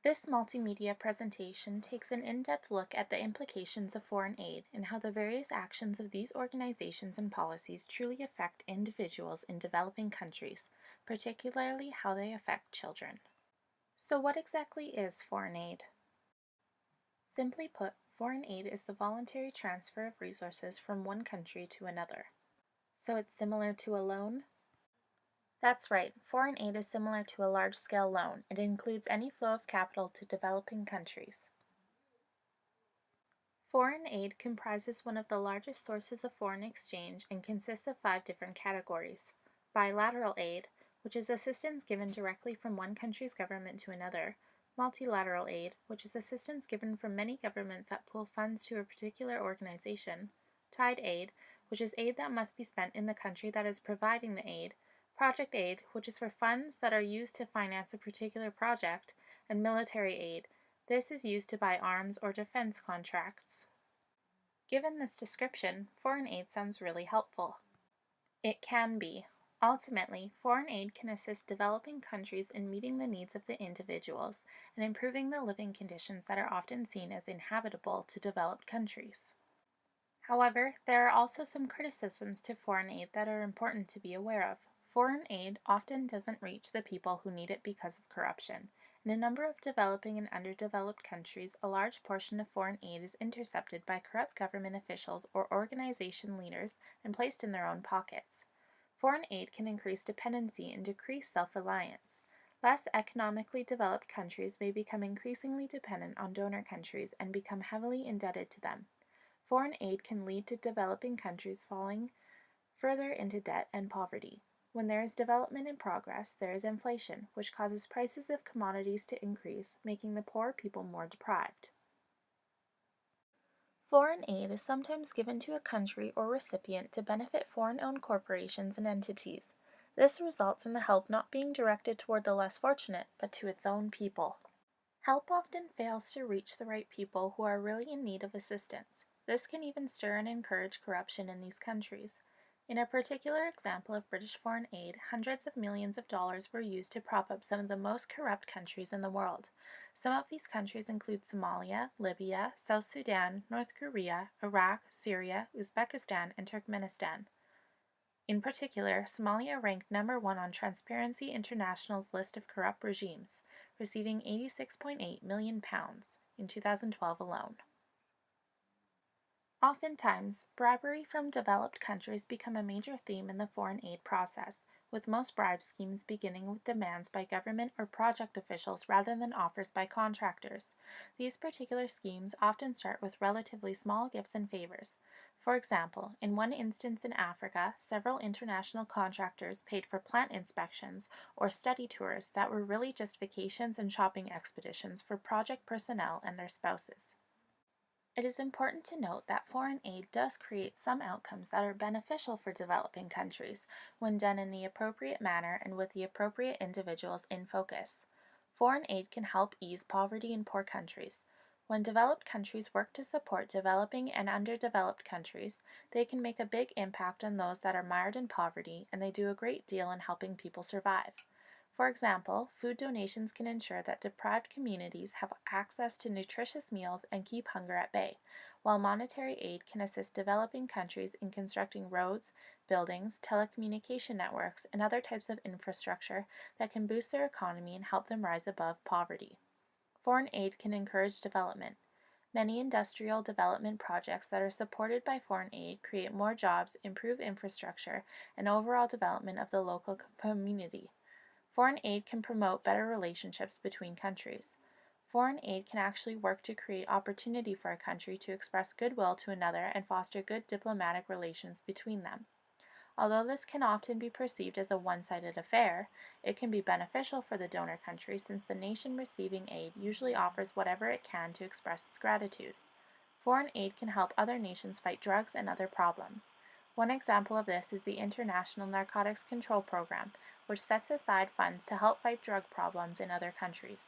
This multimedia presentation takes an in-depth look at the implications of foreign aid and how the various actions of these organizations and policies truly affect individuals in developing countries, particularly how they affect children. So what exactly is foreign aid? Simply put, foreign aid is the voluntary transfer of resources from one country to another. So it's similar to a loan? That's right, foreign aid is similar to a large-scale loan. It includes any flow of capital to developing countries. Foreign aid comprises one of the largest sources of foreign exchange and consists of 5 different categories. Bilateral aid, which is assistance given directly from one country's government to another. Multilateral aid, which is assistance given from many governments that pool funds to a particular organization. Tied aid, which is aid that must be spent in the country that is providing the aid. Project aid, which is for funds that are used to finance a particular project. And military aid. This is used to buy arms or defense contracts. Given this description, foreign aid sounds really helpful. It can be. Ultimately, foreign aid can assist developing countries in meeting the needs of the individuals and improving the living conditions that are often seen as inhabitable to developed countries. However, there are also some criticisms to foreign aid that are important to be aware of. Foreign aid often doesn't reach the people who need it because of corruption. In a number of developing and underdeveloped countries, a large portion of foreign aid is intercepted by corrupt government officials or organization leaders and placed in their own pockets. Foreign aid can increase dependency and decrease self-reliance. Less economically developed countries may become increasingly dependent on donor countries and become heavily indebted to them. Foreign aid can lead to developing countries falling further into debt and poverty. When there is development in progress, there is inflation, which causes prices of commodities to increase, making the poor people more deprived. Foreign aid is sometimes given to a country or recipient to benefit foreign-owned corporations and entities. This results in the help not being directed toward the less fortunate, but to its own people. Help often fails to reach the right people who are really in need of assistance. This can even stir and encourage corruption in these countries. In a particular example of British foreign aid, hundreds of millions of dollars were used to prop up some of the most corrupt countries in the world. Some of these countries include Somalia, Libya, South Sudan, North Korea, Iraq, Syria, Uzbekistan, and Turkmenistan. In particular, Somalia ranked number 1 on Transparency International's list of corrupt regimes, receiving £86.8 million in 2012 alone. Oftentimes, bribery from developed countries become a major theme in the foreign aid process, with most bribe schemes beginning with demands by government or project officials rather than offers by contractors. These particular schemes often start with relatively small gifts and favors. For example, in one instance in Africa, several international contractors paid for plant inspections or study tours that were really just vacations and shopping expeditions for project personnel and their spouses. It is important to note that foreign aid does create some outcomes that are beneficial for developing countries when done in the appropriate manner and with the appropriate individuals in focus. Foreign aid can help ease poverty in poor countries. When developed countries work to support developing and underdeveloped countries, they can make a big impact on those that are mired in poverty, and they do a great deal in helping people survive. For example, food donations can ensure that deprived communities have access to nutritious meals and keep hunger at bay, while monetary aid can assist developing countries in constructing roads, buildings, telecommunication networks, and other types of infrastructure that can boost their economy and help them rise above poverty. Foreign aid can encourage development. Many industrial development projects that are supported by foreign aid create more jobs, improve infrastructure, and overall development of the local community. Foreign aid can promote better relationships between countries. Foreign aid can actually work to create opportunity for a country to express goodwill to another and foster good diplomatic relations between them. Although this can often be perceived as a one-sided affair, it can be beneficial for the donor country since the nation receiving aid usually offers whatever it can to express its gratitude. Foreign aid can help other nations fight drugs and other problems. One example of this is the International Narcotics Control Program, which sets aside funds to help fight drug problems in other countries.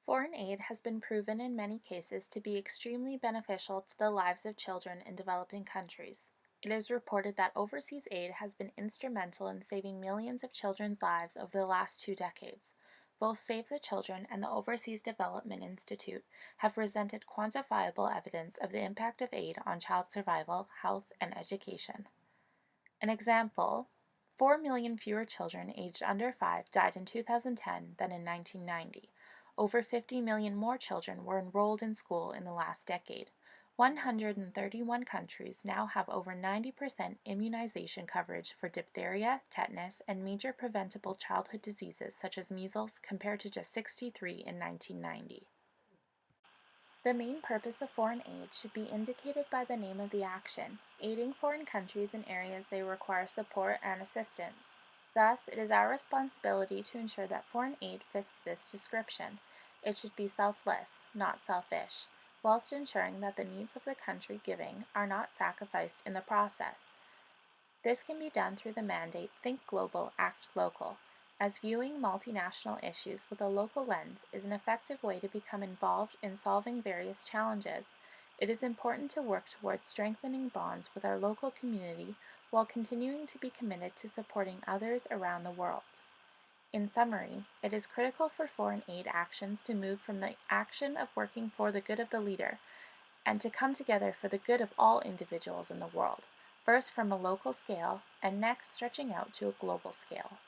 Foreign aid has been proven in many cases to be extremely beneficial to the lives of children in developing countries. It is reported that overseas aid has been instrumental in saving millions of children's lives over the last 2 decades. Both Save the Children and the Overseas Development Institute have presented quantifiable evidence of the impact of aid on child survival, health, and education. An example: 4 million fewer children aged under 5 died in 2010 than in 1990. Over 50 million more children were enrolled in school in the last decade. 131 countries now have over 90% immunization coverage for diphtheria, tetanus, and major preventable childhood diseases such as measles, compared to just 63 in 1990. The main purpose of foreign aid should be indicated by the name of the action, aiding foreign countries in areas they require support and assistance. Thus, it is our responsibility to ensure that foreign aid fits this description. It should be selfless, not selfish, whilst ensuring that the needs of the country giving are not sacrificed in the process. This can be done through the mandate Think Global, Act Local, as viewing multinational issues with a local lens is an effective way to become involved in solving various challenges. It is important to work towards strengthening bonds with our local community while continuing to be committed to supporting others around the world. In summary, it is critical for foreign aid actions to move from the action of working for the good of the leader and to come together for the good of all individuals in the world, first from a local scale and next stretching out to a global scale.